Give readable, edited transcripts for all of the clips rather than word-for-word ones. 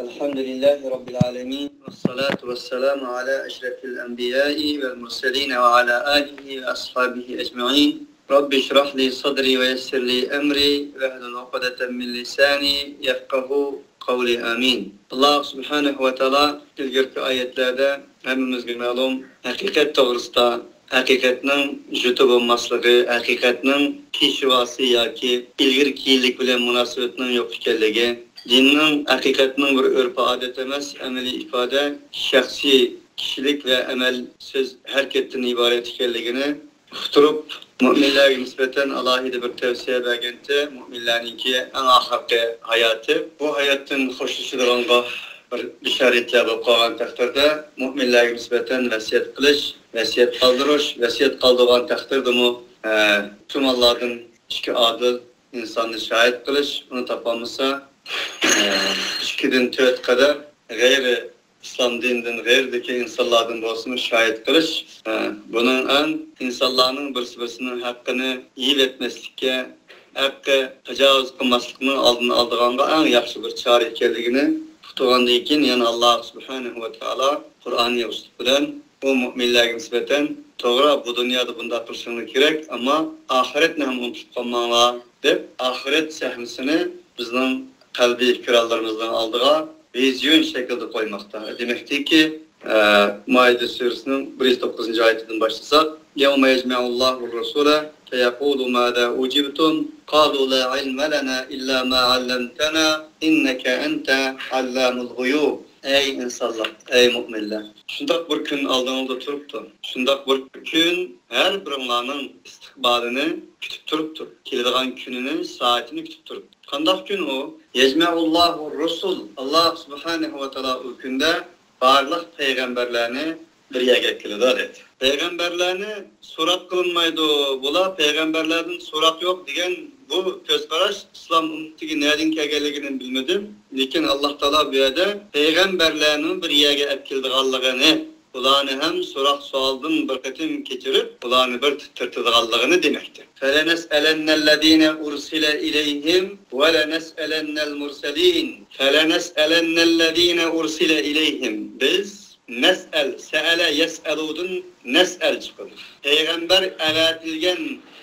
Elhamdülillahi Rabbil alemin. Vessalatu vesselamu ala eşrefil enbiyai vel murselin ve ala alihi ve ashabihi ecma'in. Rabbi şrah li sadri ve yessir li emri ve hlul ukdeten min lisani yefkahu kavli amin. Allah subhanahu ve teala ilgirki ayetlerde hemimizge ma'lum hakikat doğrusunda hakikatning jutup olmasligi, hakikatning peshvosi yoki ilgirkilik bilan munosabatning yo'q ekanligi, dinning haqiqatning bir urf odat emas, amaliy ifoda, shaxsiy kishilik va amal so'z harakatdan iborat ekanligini uqtirib, mu'minlarga nisbatan alohida bir tavsiya berganda, mu'minlarningki eng oxirgi hayoti, bu hayotdan xo'shlashadigan bir bisharatlar bo'lib qolgan taqdirda mu'minlarga nisbatan vasiyat qilish, vasiyat qoldirish, vasiyat qoldirgan taqdirdami tumanlardan ikki adil insonni shahid qilish, uni topolmasa 2dan 4 kadar gayri İslam dininden gayrideki insanlardan olsun şahit kılış. Bunun en insanların birisinin hakkını iyi etmeslikке, hakkı tecavüz kılmaslıkını aldığını aldığında en yaxşı bir çare ekanligini tutuğandan keyin yani Allah subhanahu ve taala Kur'an-ı Kerim bilen bu müminlerge nisbeten to'g'ri bu dunyoda bunda qilishing kerak, ammo oxiratni ham unutib qolmanglar deb oxirat sahnisini bizning qalbiy fikrlarimizdan oldiga vizyon şekilde koymakta. Demektir ki Maide suresinin 109. ayetinden başlasak يَوْمَ يَجْمَعُ اللّٰهُ الرَّسُولَ فَيَقُولُ مَاذَا أُجِبْتُمْ قَالُوا لَا عِلْمَ لَنَا إِلَّا مَا عَلَّمْتَنَا إِنَّكَ أَنْتَ عَلَّامُ الْغُيُوبِ. Ey insanlar, ey müminler. Şundak bir gün aldığınızda turuptu. Şundak bir gün her birimlerinin istikbalini kütüp turuptu. Kildiğen gününün saatini kütüp turuptu. Kandak gün o? Yecme'ullahu Rusul. Allah subhanahu ve teala o günde barlıq peygamberlerini bir yere kilidi dedi. Peygamberlerini sorat kılınmaydı. Bula peygamberlerden sorat yok diyen bu közkaraş İslam ümmetiga nereden kelganligini bilmedim. Lekin Allah Teala bu yerda peygamberlerinin bir yerga olib keldiganligini, ularni ham so'roq savoldan bir qatim kechirib, ularni bir tirtidiganligini demekdir. Felenas'alennellezine ursile ileyhim ve lenes'alennel murselin. Felenas'alennellezine ursile ileyhim. Biz nes'el, se'ele yes'eludun nes'el çıkır. Peygamber avatilgen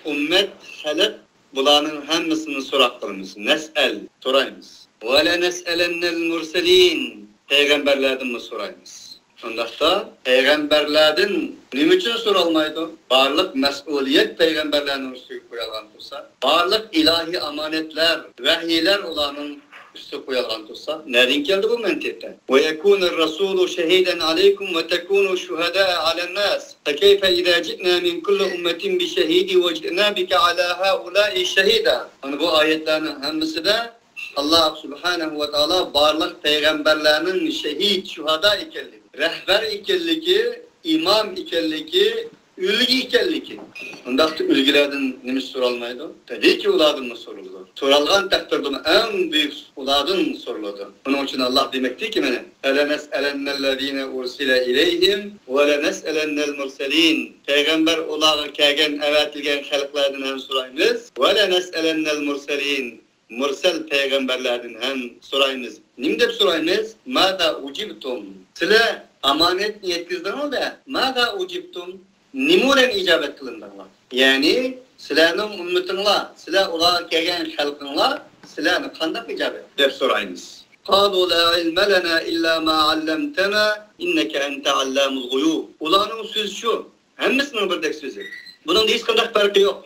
ümmet halk bularning hammasini so'roq qilamiz. Nes'el, so'raymiz. Ve lenes'alennel murselin. Peygamberlerden mi so'raymiz? Ondaqda peygamberlerden nima uchun so'ralmaydi? Barliq mas'uliyat peygamberlarning ustiga qo'yilgan bo'lsa, barliq ilohiy amonatlar, vahiylar ularning ustiga qo'yilgan bo'lsa, nereden keldi bu mantiqdan? Ve yekunur rasulu shahidan alaykum ve tekunu shuhada alan-nas. Fa kayfa idza ji'na min kulli ummatin bi shahidi ve ji'na bika ala haula'i shahida. Hani bu ayetlerin hammasida Allah subhanahu ve taala barliq peygamberlerinin şehit, şuhada ekanligi, rehber ekanligi, imam ekanligi, ülgi ekanligi. Undaqda ülgilerden nima so'ralmaydi? Tabii ki ulardan mı sorulur? So'ralgan taqdirda en büyük ulardan soruladi. Bunun için Allah demektir ki mene elenes'alennellezine ursile ileyhim ve lenes'alennel murselin. Peygamber ularga kelgan, avatilgan xalqlardan ham so'raymiz. Ve lenes'alennel murselin. Mursel peygamberlerden hem sorayınız. Nim dep sorayınız? Mada ucibtum. Sizler amanet yetkizdiniz de mada ucibtum. Nimuren icabet kılındırlar. Yani sizlerin ümmetinler, sizler olarak gelgen halkınlar, sizlerin kandak icabet dep sorayınız. Qalu la ilme lena illa ma allamtana inneke ente allamul guyub. Ulanın sözü şu. Hemmisinin birdek sözü. Bunun hiç kandak farkı yok.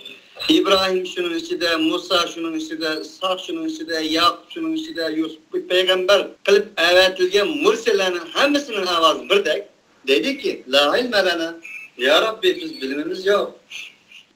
İbrahim şunun içinde, Musa şunun içinde, İshak şunun içinde, Yakup şunun içinde, Yusuf peygamber kılıp avatilgen mursellerinin hemmisinin avazı birdek. Dedi ki, la ilme lena, ya Rabbi biz bilimimiz yok.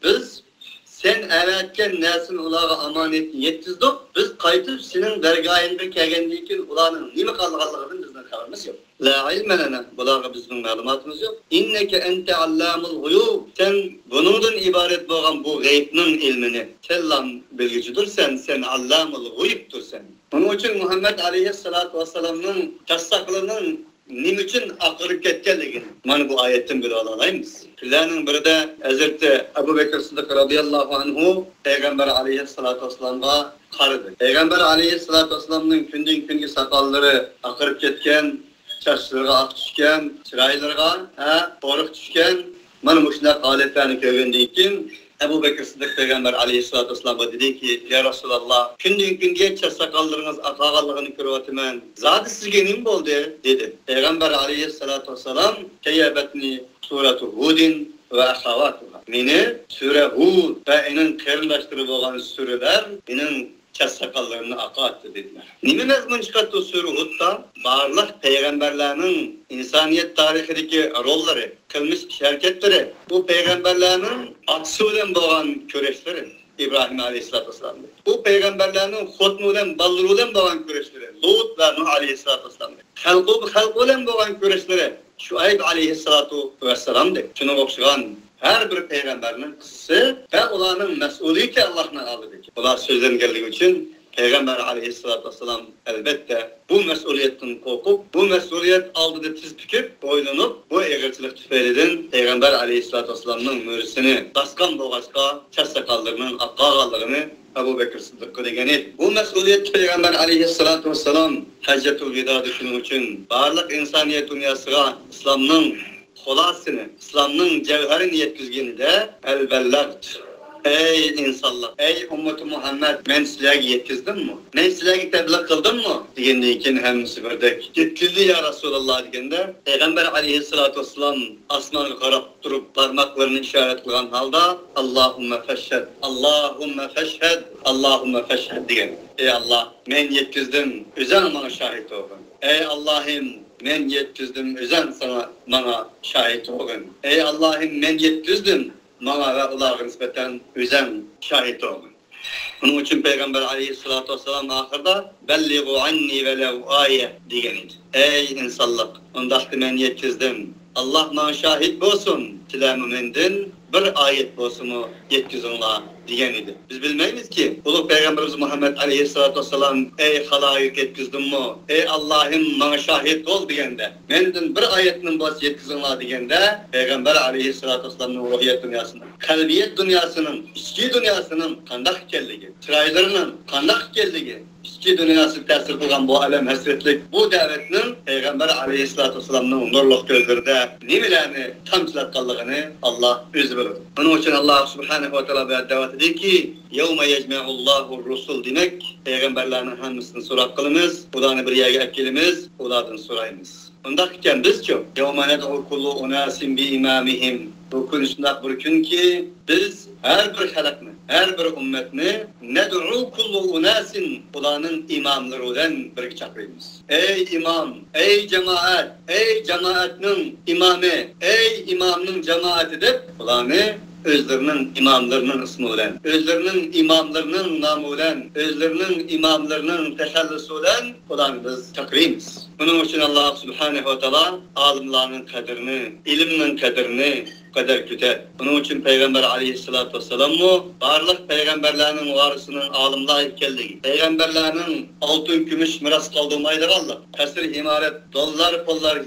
Biz sen avatken nesin ulağa amanetini yetkizdik, biz kaytıp senin dergahinde kelgendiğin ulağının nime kaldıqallıqının bizden haberimiz yok. La ilme lena, bulağa bizim malumatımız yok. İnneke ente allamul guyub. Sen bunundan ibaret boğan bu gaybinin ilmini tellan bilgicidir sen allamul guyubdur sen. Onun için Muhammed aleyhissalatu vesselam'ın tasaklının nima uchun aqirib ketganligini mana bu oyatdan bilib olamiz. Shularning birida Hazrat Abu Bakr Siddiq radhiyallohu anhu payg'ambar alayhissalatu vassalamga qaradi. Payg'ambar alayhissalatu vassalamning kundan kunga soqollari aqirib ketgan, sochlariga oq tushgan, chiroylariga bo'riq tushgan, mana bu shunday holatlarni ko'rgandan keyin Abu Bakr Siddiq Peygamber aleyhissalatu vesselam'a dedi ki, ya Resulallah, günden günge sakallarınız akağalığını görüyormen, zaten sizge neyim oldu? Dedi. Peygamber aleyhissalatu vesselam, keyyabetni suratu Hudin ve ahavatuha. Meni sure Hud ve inin kerindaştırı olan sureler, inin sakallarını akattı dediler. Nimi mezmun çıkarttı sure Hud'da? Barlıq peygamberlerinin insaniyet tarihindeki rolları, kılmış şirketleri, bu peygamberlerin atsı olan boğan köreşleri, İbrahim Aleyhisselatü Vesselam'dı. Bu peygamberlerin hotmu olan, balları olan boğan köreşleri, Lut ve Nuh Aleyhisselatü Vesselam'dı. Halkı olan boğan köreşleri, Şuayb Aleyhisselatü Vesselam'dı. Şunu okşuğan her bir peygamberinin kıssı ve onların mesuliyeti Allah'tan aldı. Onlar sözlerin geldiği için Peygamber aleyhissalatü vesselam elbette bu mesuliyetten korkup, bu mesuliyet aldığı tiz tüküp, boylanıp, bu eğerçilik tüfeyliden Peygamber aleyhissalatü vesselam'ın mürisini baskan boğaçka, sakallarının akkağalığını Ebu Bekir Sıddık'ı degeni. Bu mesuliyet Peygamber aleyhissalatü vesselam Haccetul Veda düşünün için varlık insaniyet dünyasına İslam'ın xolasını, İslam'ın cevherini yetkizgeni de el-bellagt. Ey insanlar, ey ümmeti Muhammed, men sizlerge yetkizdim mi? Men sizlerge tebliğ kıldım mı? Degenden keyin hemmisi birdek. Yetkizdi ya Resulallah degende, Peygamber aleyhissalatu vesselam asmana qarab turup parmaklarını işaret kılgan halda Allahümme feşhed, Allahümme feşhed, Allahümme feşhed degen. Ey Allah, men yetkizdim, özen bana şahit olun. Ey Allah'ım, men yetkizdim, özen sana bana şahit olun. Ey Allah'ım, men yetkizdim, bana ve Allah'a nispeten özen şahit olun. Bunun için Peygamber aleyhissalatu vesselam ahırda belliğu anni velev ayet diyeniydi. Ey insanlık, ondakti men yetkizdim. Allah bana şahit olsun, tilamı mendin, bir ayet olsun yetkizunla diyeniydi. Biz bilmeyiz ki, Ulu Peygamberimiz Muhammed aleyhissalatu vesselam ey halayık yetkizdim mi? Ey Allah'ım bana şahit ol diyende, mendin bir ayetinin boş yetkizunla diyende, Peygamber aleyhissalatu vesselam'ın ruhiyet dünyasının, kalbiyet dünyasının, içki dünyasının kandak kelligi, çıraylarının kandak kelligi, içki dünyası tesir kılgan bu alem hasretlik, bu davetinin Peygamber aleyhissalatu vesselam'ın nurluk gözlerinde nimelerini tamçılatkallığını Allah özü bilir. Bunun için Allah subhanahu ve teala davet ediyor ki يَوْمَ يَجْمَعُ اللّٰهُ الرُّسُلُ demek Peygamberlerinin hangisini sorak kılımız, ulanı bir yere ekilimiz, uladın sorayımız. Ondakken biz çok يَوْمَ نَدْعُ كُلُّ اُنَاسٍ بِاِمَامِهِمْ Bu konuşundak bir gün ki biz her bir halakını, her bir ümmetini ned'u kullu unasin ulanın imamları olan bir çakırıyız. Ey imam, ey cemaatinin imamı, ey imamının cemaat edip ulanı özlerinin imamlarının ismi olan, özlerinin imamlarının namı olan, özlerinin imamlarının teşellüsü olan ulanı biz çakırıyız. Bunun için Allah subhanehu ve teala alimlerin kaderini, iliminin kaderini kadar küter. Bunun için Peygamber aleyhissalatu vesselam mı? Varlık peygamberlerinin varısının alimler kelliği. Peygamberlerinin altın, gümüş miras kaldırmaydı Allah. Kasır imaret, dolar, pullar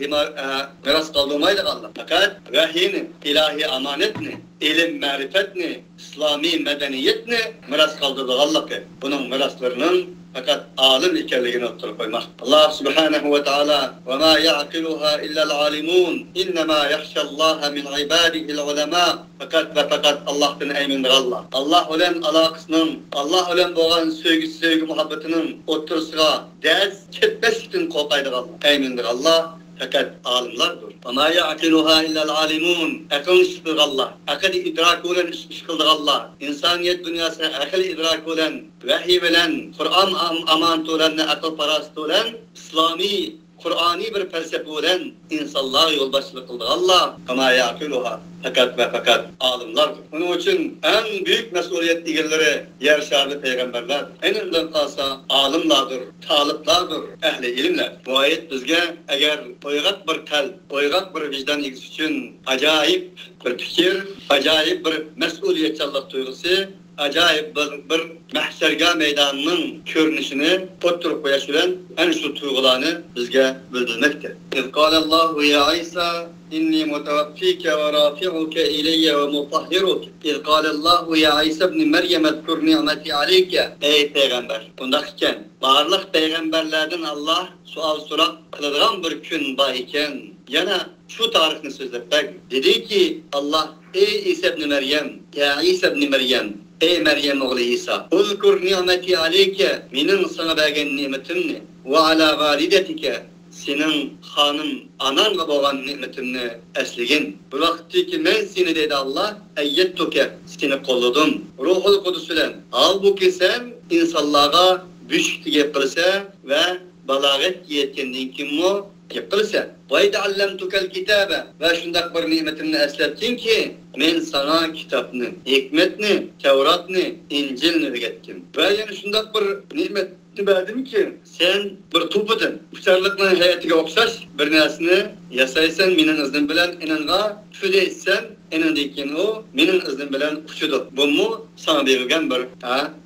miras kaldırmaydı Allah. Fakat vahiyini, ilahi amanetini, ilim, marifetini, İslami medeniyetini miras kaldırdı Allah ki. Bunun miraslarının fakat alim ikerliğini oturup koymak. Allah subhanahu ve teala وَمَا يَعْقِلُهَا إِلَّا الْعَالِمُونَ إِنَّمَا يَخْشَى اللّٰهَ مِنْ عِبَادِهِ الْعُلَمَاءِ Fakat Allah'tan emindir Allah. Allah olan alakasının, Allah olan boğan sevgi muhabbetinin oturusuna ders ketmez için korkaydır Allah. Emindir Allah. Fakat alimlardır. وَمَا يَعْقِلُهَا إِلَّا الْعَالِمُونَ Akıl işidir Allah. Akıl idrak olan işidir Allah. İnsaniyet dünyasına akıl idrak olan, vahiy bilen, Kur'an amanatı olan, akıl parası olan, İslami, Kur'ani bir felsefe olan insanlar yoldaşlık kıldı Allah. وَمَا يَعْقِلُهَا Fakat alimlardır. Bunun için en büyük mesuliyet ilgileri yer şahlı peygamberler. Eninden kalsa alimlardır, taliplardır, ehli ilimler. Bu ayet bizge eğer oygak bir kalp, oygak bir vicdan ilgisi için acayip bir fikir, acayip bir mesuliyetçilik duygusu acayip bir mahşerga meydanının görünüşünü oturup koyuşulan en şu duygularını bizge bildirmekte. İzkalallahu ya İsa inni mutawaffike ve rafi'uke ileyye ve mutahhiruke. İzkalallahu ya İsa ibn Meryem ezkur ni'meti aleyke. Ey peygamber. Bundakken barlık peygamberlerden Allah sual sorak kıldıran bir gün var iken yana şu tarihini sözlepek. Dedi ki Allah ey İsa ibn Meryem, ya İsa ibn Meryem, ey Meryem oğlu İsa, uzkur ni'meti aleyke, minin sana bergen nimetimni ve ala validetike, senin hanın, anan ve baban nimetimni esligin. Bu vakti ki men seni dedi Allah, eyyettuke, seni kolludum. Ruhul Kudüs ile, halbuki sen insanlığa büştüge kılsa ve balagat yetkendiğin kim o? Yapılsa. Vayda allamtukel kitabe ve şundak bir nimetimni eslettin ki men sana kitapını, hikmetini, Tevrat'ını, İncil'ini öğrettim. Ve yani şundak bir nimetini verdim ki sen bir tupudun. Uçarlıkla hayatına okşaş bir nesini yasaysan menin iznim bilen inanğa tüdeysen inandayken o menin iznim bilen uçudu. Bu mu sana verilgen bir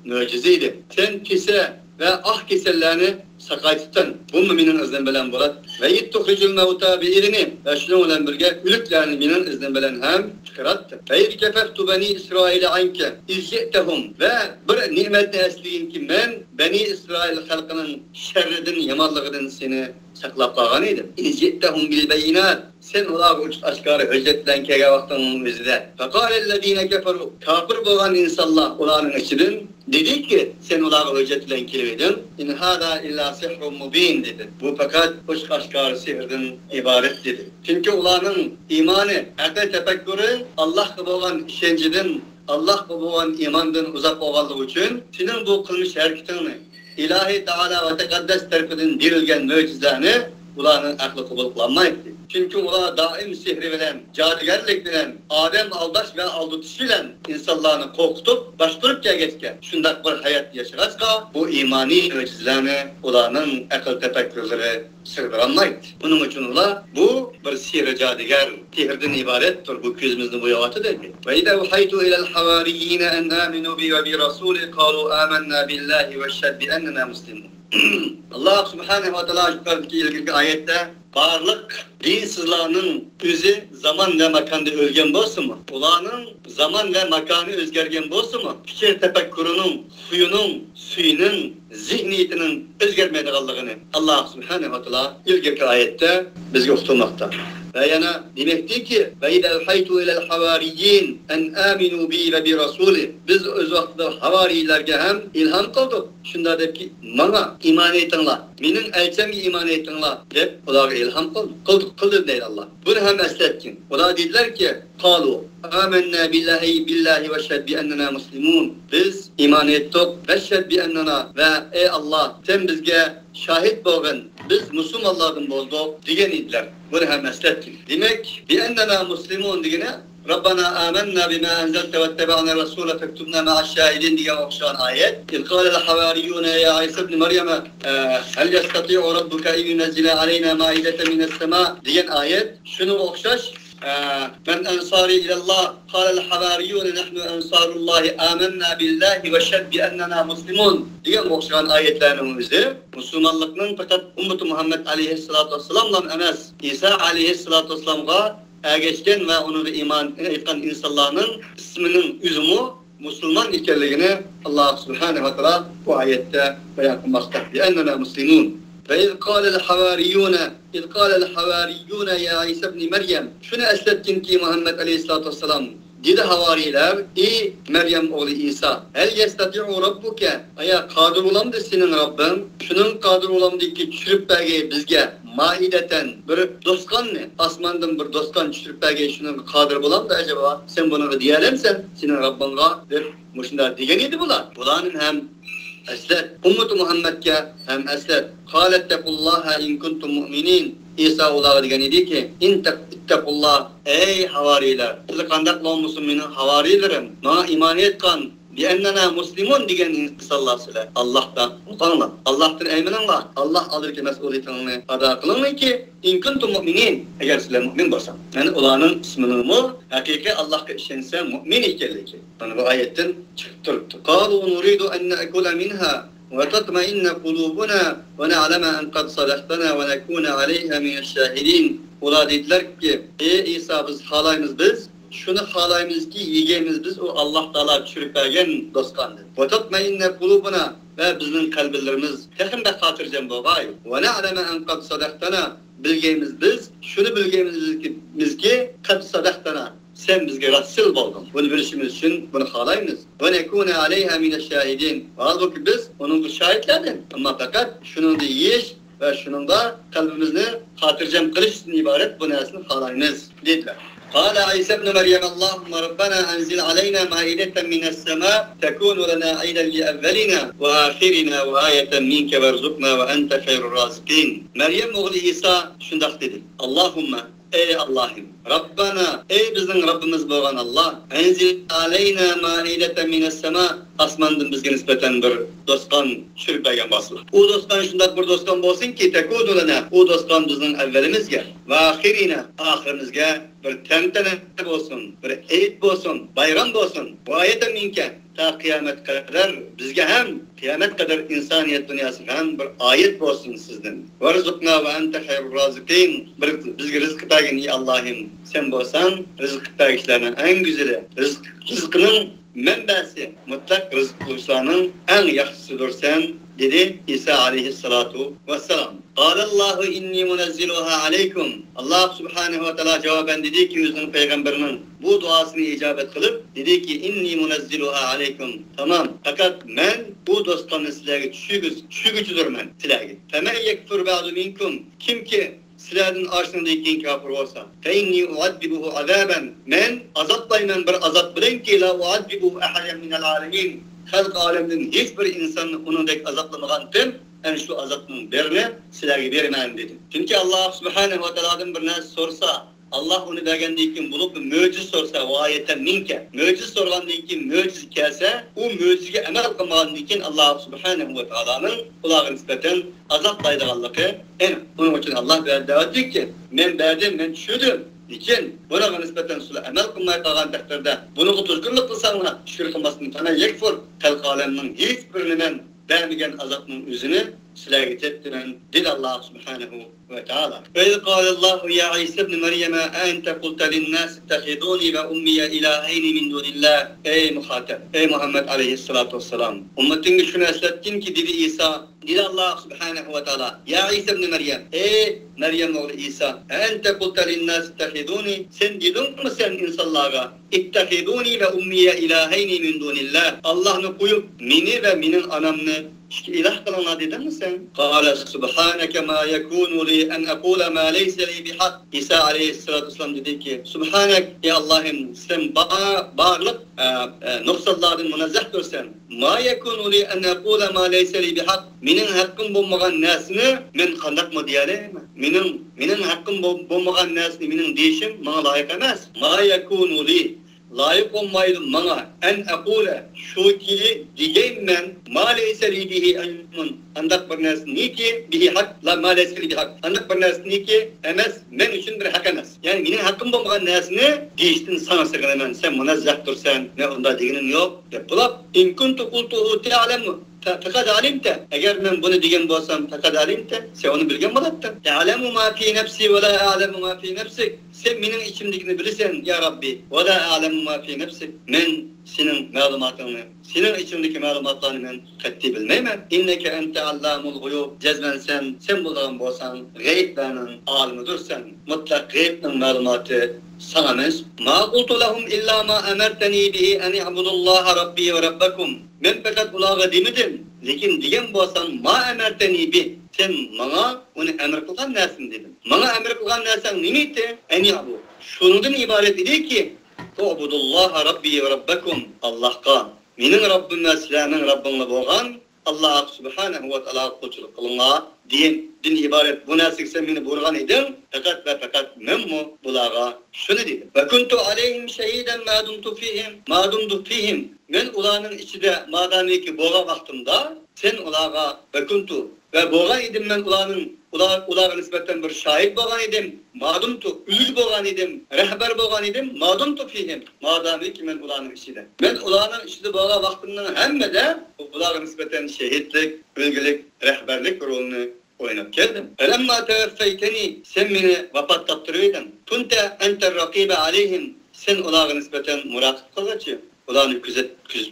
mucizeydi. Sen kise ve kesellerini sakaytıttın. Bu müminin iznin bilen bulat. Ve yittuhricul mevta bi'irini ve şununla birge ülüklerini minin iznin bilen hem çıkarattı. Ve kefertu beni İsrail'e anke izye'tehum ve bir nimetli esliyin ki men Beni İsrail halkının şerridin, yamanlığının seni saklap kalgan idim. İzye'tehum bil beyinat. Sen olar aşkarı hüccetlen kege vaktının özüde. Fekâlellezîne keferu. Kafir boğan insanlar olanın içinin dedi ki sen olar hüccetlen kelivedin. İn hâdâ illa sihrun mubin dedi. Bu fakat hoş aşkarı sihirden ibaret dedi. Çünkü olanın imanı, akıl tefekkürü Allah boğan işenciden, Allah boğan imandan uzak olganlığı için senin bu kılmış hareketini İlahi Teala ve Tekaddes tarafından verilgen mucizelerini ularının aklı kabul kılamaydı. Çünkü ular daim sihri bilen, cadugarlık bilen, Adem aldaş ve aldatış bilen insanlarını korkutup, baştırıp geçken şundak bir hayat yaşarsa bu imani mucizelerini ularının akıl tefekkürleri sığdıramaydı. Bunun için ular bu bir sihri cadugar, sihirden ibarettir bu gözümüzün bu yavatı dedi. Ve idâ uhaytu ilel havariyyine en aminu bi ve bi rasûli kâlu âmennâ billahi ve şed bi ennena muslimun. Allah subhanehu ve teala yukarıdaki ilgili ayette varlık dinsizlarının özü zaman ve makanda ölgen bolsa mu? Ulanın zaman ve makanı özgergen bolsa mu? Fikir tefekkürünün, huyunun, suyunun, zihniyetinin özgermeydiğini Allah subhanehu ve teala ilgili ayette bizge okutmakta. Ve yana demektir ki ve idâ uhaytu ilel havariyyin en aminu bi ve bi rasûli. Biz öz vaxtda havarilerge hem ilham kıldık. Şunda de ki bana iman etinler. Menin elçemge iman etinler dep ularga ilham kıldık deydi Allah. Bunu hem esletkin. Ular dediler ki qalu amennâ billahi ve şed bi ennena muslimun. Biz iman ettik ve şed bi ennena ve ey Allah sen bizge şahit bolgin. Biz Müslümanlardan bolduk diyen idiler. Bunu hem esletkin. Demek bi ennena muslimun digine Rabbana amennâ bimâ enzelte ve etteba'na rasûle fektubnâ ma'aşşâhidin diye okşan ayet. İz kâlel havâriyyûne ya İsa ibn Meryem'e hel yestati'u rabbuka en yunezzile aleyna maideten mine's-semâ diyen ayet. Şunu okşaş. Men ensari ilallah kâlel havâriyyûne nehnu ensârullâhi amennâ billahi ve şed bi ennena muslimun diye okşan ayetlerinin özü. Müslümanlıkның fakat ümmeti Muhammed aleyhissalatu vesselam'la emas İsa aleyhissalatu vesselam'a geçken ve onu iman etken insanların isminin üzümü Müslüman ikenliğini Allah subhanehu ve teala bu ayette beyan kılmakta. Ennena muslimun. Ve iz kâlel havariyyûne ya İsa ibn Meryem. Şunu eslettin ki Muhammed aleyhissalatu vesselam dedi havariler, ey Meryem oğlu İsa, el yestati'u rabbuke, aya kadir olamdı senin Rabbin, şunun kadir olamdı ki çürüp belgeyi bizge, maideten, bir dostkan ne? Asmandan bir dostkan çürüp belgeyi şunun kadir olamdı acaba, sen bunu diyelemsen, senin Rabbin'a, der, muşunda diyen idi bular. Bulanın hem eslet, ümmeti Muhammed'ke hem eslet, kâlettequllâhe in kuntum mu'minin, İsa oğlağı diyen idi ki, İttekullah, ey havariler, sizi kandak olmuşsun benim havarilerim, bana iman etkan, Bi-ennena muslimun degan insanlar sizlar Allohdan qo'rqinglar. Allohdan aymaninglar. Alloh oldidagi mas'uliyatingni ado qilinglar ki in kuntum mu'minin. Agar sizlar mu'min bo'lsa. Ya'ni ularning ismini haqiqiy Allohga ishonsa mu'min ekanligi. Mana bu oyatdan chiqib turibdi. Qalu nuridu an na'kula minha وتطمئن قلوبنا ونعلم أن قد صدقتنا ونكون عليها من الشاهدين. Ular dediler ki, ey İsa biz halayımız biz, şunu halayımız ki yiyeceğimiz biz o Allah Teala çürüp vergen dostkandır. وتطمئن قلوبنا ve bizim kalplerimiz tekinde hatırcam babay. ونعلم أن قد صدقتنا bilgeyimiz biz, şunu bilgeyimiz ki kad sadaktana. Sen bizge rasul boldun. Bunu bilişimiz için bunu halayımız. Ve nekune aleyha mineşşahidin. Halbuki biz onun bu şahitlerden. Ama fakat şunun da yiyiş ve şunun da kalbimizni hatırcam kılış için ibaret bu nesini halayımız dediler. قال عيسى ابن مريم اللهم ربنا أنزل علينا مائدة من السماء تكون لنا عيدا لأولنا وآخرنا وآية منك وارزقنا وأنت خير الرازقين. Meryem oğlu İsa şundak dedi. Allahümme ey Allah'ım Rabbana ey bizim Rabbimiz boğan Allah enzil aleyna maideten mines sema asmandan bizge nispeten bir dostan çürüpegen basılı. O dostan şundak bir dostan bolsun ki tekudulana o dostan bizim evvelimizge ve ahirina ahirimizge bir tentene bolsun, bir eid bolsun, bayram bolsun. Bu ayeten minke ta kıyamet kadar bizge hem kıyamet kadar insaniyet dünyası hem bir ayet bolsun sizden. Verzukna ve ente hayrul razıkin. Bizge rızkı tagin iyi Allah'ım sen bolsan rızkı tagişlerinin en güzeli. Rızkının menbesi mutlak rızk buluşlarının en yaxşısıdır sen dedi İsa aleyhissalatu vesselam. Allahu inni munazziluha aleykum. Allah subhanehu ve teala cevaben dedi ki yüzünün peygamberinin bu duasını icabet kılıp dedi ki inni munazziluha aleykum. Tamam fakat ben bu dostlarını sizlerge çügücüdür men sizlerge. Femen yekfur ba'du minkum. Kim ki sizlerden arşındayken kafir olsa فَاِنِّي اُعَذِّبُهُ عَذَابًا men azaplayman bir azap bilen ki la u'addibuhu ahaden minel alemin. Halk aleminin hiçbir insanı onun dek azaplamagan tim en şu azapının birini sizlerge vermem dedi. Çünkü Allah subhanehu ve teala'dan bir nas sorsa Allah onu bergendeyken bulup möciz sorsa o ayetten minke möciz sorgandayken möciz kelse o möcizge emel kılmagandayken Allah subhanehu ve teala'nın kulağa nispeten azaplaydıganlığı en bunun için Allah berdavat diyor ki men berdim men çürdüm için buna nispeten sula emel kılmaya kalgan takdirde bunu tuzgurluk kılsanlar şükür kılmasını tana yekfur halk aleminin hiçbirini men vermegen azapının yüzünü sizlerge teptiren dil Allah subhanehu ve teala. Ve kâlallahu ya İsa ibn Meryem'e ente kulte linnâs ittehidûni ve ummiye ilâheyni min dûnillâh. Ey muhatep, ey Muhammed aleyhissalatu vesselam. Ümmetini şunu eslettin ki dedi İsa, dedi Allah subhanehu ve teala. Ya İsa ibn Meryem, ey Meryem oğlu İsa, ente kulte linnâs ittehidûni. Sen dedin mi sen insanlara? İttehidûni ve ummiye ilâheyni min dûnillâh. Allah'ını koyup mini ve minin anamını İlah kılana dedin mi sen? Kâle subhaneke ma yekûnu li en ekûle ma leyse li bihak. İsa aleyhissalatu vesselam dedi ki subhanek ey Allah'ım sen bağırlık noksallardan münezzehtir sen. Ma yekûnu li en ekûle ma leyse li bihak. Minin hakkım bulmagan nesini men kandak mı diyaleyim? Minin hakkım bulmagan nesini minin deyişim bana layık emez. Ma yekûnu li layık olmaydım bana en ekule şu ki diyeyim ben ma leyse li bihi ilmun andak bir nes ni ki bihi hak la ma leyse li bihi hak andak bir nes ni ki emez men için bir hak emez yani benim hakkım olmayan nesini deyiştin sana sığınamen sen münezzehtir sen ne onda diyenin yok yapılap in kuntu kultuhu te'alemu fakat alimte eğer ben bunu diyen bolsam fakat alimte sen onu bilgen bolattın te'alemu ma fi nefsi ve la a'lemu ma fi nefsik sen benim içimdekini bilirsen ya Rabbi ve la a'lemu ma fi nefsik men senin malumatını senin içindeki malumatlarını ben kat'i bilmeyim inneke ente allamul guyub cezmen sen bulduğun bolsan gayblerin alimidir sen mutlak gayblerin malumatı sana mens ma qultu lahum illa ma amartani bihi en i'budullaha rabbi ve rabbakum men fakat ulağa demedim lekin diyen bolsan ma amartani bi sen bana onu emir kılgan nersin dedim bana emir kılgan nersen nimeydi en i'bud şundan ibaret idi ki Tu'budullaha rabbi ve rabbakum Allah'a. Menin Rabbim ve sizlerinin Rabbinle boğan Allah subhanahu wa ta'ala qulçuluk qılınğa din ibaret bu näsik sen meni burgan edin fakat ve fakat men mu bulağa şunu dedim ve kuntu aleyhim şehiden ma dumtu fihim men ulanın içinde madamiki boğa vaxtımda sen ulağa ve kuntu ve boğa idim men ulağa nisbeten bir şahit boğan idim madumtu ül boğan idim rehber boğan idim madumtu fihim madamiki men ulanın içinde men ulanın içinde boğa vaxtımdan hemme de ulağa nisbeten şehitlik ülgülük rehberlik rolünü oynap geldim. Felemma teveffeyteni sen beni vapattattırıydın. Kunte enter rakibe aleyhim sen ulağa nispeten murakip kılıcı. Ulağını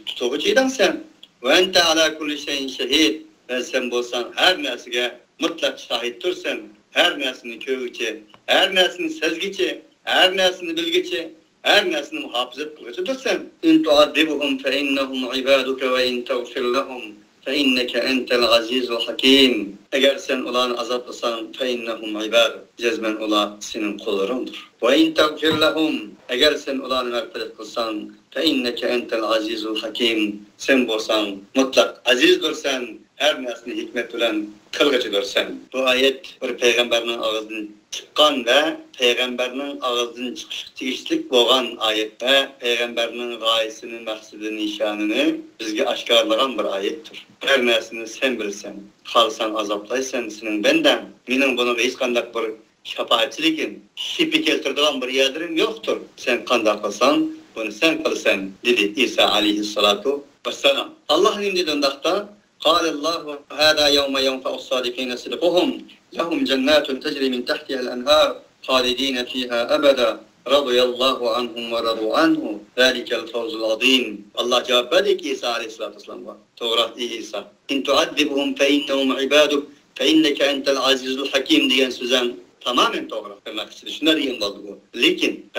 tutuğucuydun sen. Ve ente ala kulli şeyin şehid. Ve sen bolsan her nesige mutlak şahittirsen. Her nesini köğüçe, her nesini sezgiçe, her nesini bilgiçe, her nesini muhafızet kılıcıdır sen. İn tuaddibuhum fe innehum ibaduke ve in tevfir lehum. فَاِنَّكَ اَنْتَ الْعَز۪يزُ الْحَك۪يمُ Eğer sen ulan azaplısan فَاِنَّهُمْ عِبَادُ Cezmen ula senin kullarındır. وَاِنْ تَغْفِرْ لَهُمْ Eğer sen ulan mağfiret kılsan فَاِنَّكَ اَنْتَ الْعَز۪يزُ الْحَك۪يمُ Sen bolsan mutlak azizdir sen, her nesini hikmet bilen kılgıcıdır sen. Bu ayet bir peygamberinin ağzından çıkan ve peygamberinin ağzından çıkış tegişlik boğan ayet ve peygamberinin gayesinin, maksudun, nişanını bizge aşkarlayan bir ayettir. Her nesini sen bilsen, kalsan azaplaysan senin benden, benim bunu hiç kandak bir şefaatçilikin, şipi keltirdiğin bir yadirim yoktur. Sen kandak kılsan, bunu sen kılsan, dedi İsa aleyhissalatu vesselam. Allah'ın imdidin dağda, قال الله هذا يوم ينفع الصادقين صدقهم لهم جنات تجري من تحتها الأنهار خالدين فيها أبدا رضي الله عنهم ورضوا عنه ذلك الفوز العظيم الله cevap verdi ki İsa aleyhissalatü vesselam'a Tevrat İsa in tuaddibhum fe innehum ibaduk fe inneke entel azizul hakim diyen sözün tamamen doğru. Şunlar diyen oldu bu. Lakin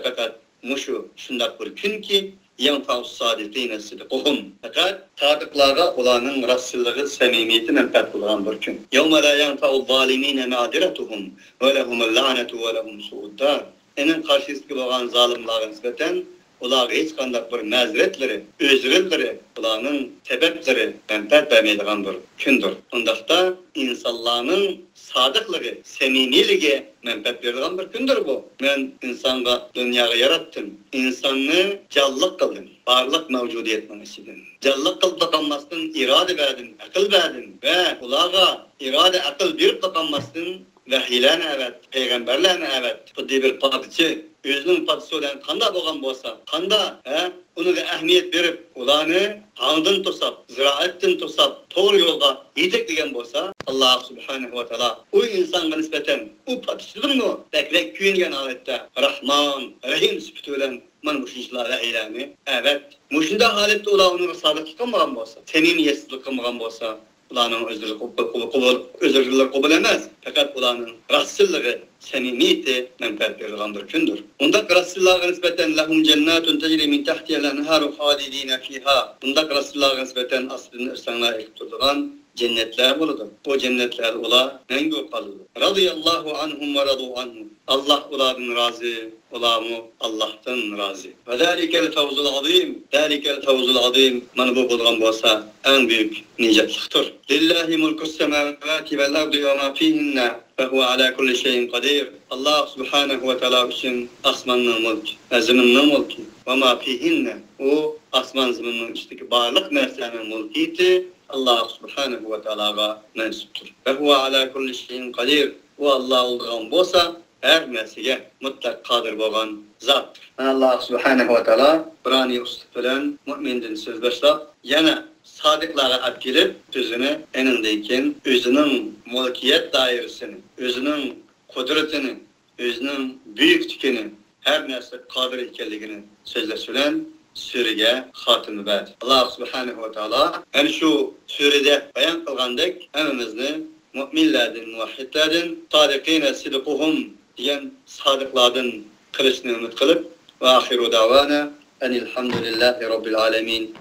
fakat muşu şundak bir gün ki yanfa'us sadiqine sidquhum. Fakat sadıklara olanın rasullığı samimiyeti menfaat bulan bir gün. Yevme la yanfa'u zalimine ma'diretuhum ve lehumul la'netu ve lehum su'uddar. Enin karşısındaki olan zalimlere nispeten ular hiç kandak bir maziretleri, özürleri, ulanın sebepleri menfaat vermeydiğin bir gündür. Ondakta insanların sadıklığı, samimiliği menfaat verdiğin bir gündür bu. Ben insana dünyayı yarattım. İnsanı canlılık kıldım. Varlık mevcudiyetini istedim. Canlılık kılıp bakanmasın, irade verdim, akıl verdim ve ulağa irade, akıl bir bakanmasın, vahiylerine evet, peygamberlerine evet, bu bir patıcı, özünün patıcı olan kanda boğan bolsa, kanda ona ehmiyet verip, ulanı ağından tosap, ziraattan tosap, doğru yolda yetekleyen bolsa, Allah subhanahu wa ta'ala o insana nispeten, o patıcıdır mı? Beklek küyüngen alette, Rahman, Rahim süpütülen, man muşinçler vahiylerini, evet, muşinda halette ulanı sadık kılmagan bolsa, seminiyetsizlik kılmagan bolsa, ulanın özürlüğü kabul emez. Fakat ulanın rasullığı, samimiyeti menfaat verilen bir gündür. Ondak rasulluğa nispeten lahum cennatun tecri min tahtihal enharu halidine fiha. Ondak rasulluğa nispeten aslında üstüne ekip tutulan cennetler buludur. O cennetler ula mengû kalıdır. Radıyallahu anhum ve radu anhum. Allah ulardan razı, ulamı Allah'tan razı. Ve zâlikel fevzul azîm. Zâlikel fevzul azîm. Man bu bulgan bolsa en büyük nicetliktir. Lillahi mulkus semâvâti vel ardı ve mâ fîhinne. Ve huve alâ kulli şeyin kadir. Allah subhanahu ve teala için asmanın mülk, ziminin mülki ve mâ fîhinne. O asman ziminin içindeki barlık mesleğinin mülkiyeti Allah subhanahu ve teala'ga mensuptur. Ve huve alâ kulli şeyin kadir. O Allah olduğun bolsa her mesleğe mutlak kadir bolan zattır. Allah subhanahu ve teala Kur'an-ı usluk bilen mü'mindin söz başlap yana sadıklara akilip sözünü enindeyken özünün mülkiyet dairesini, özünün kudretini, özünün büyüklüğünü, her nesle kadir ikenligini sözle söylen sürege hatımı verdi. Allah subhanahu ve teala hem şu sürede bayan kılgandık hemimizni müminlerden, muvahhidlerden sadıkine sidikuhum diyen sadıklardan kılıçını ümit kılıp ve ahiru davana enilhamdülillahi rabbil alemin.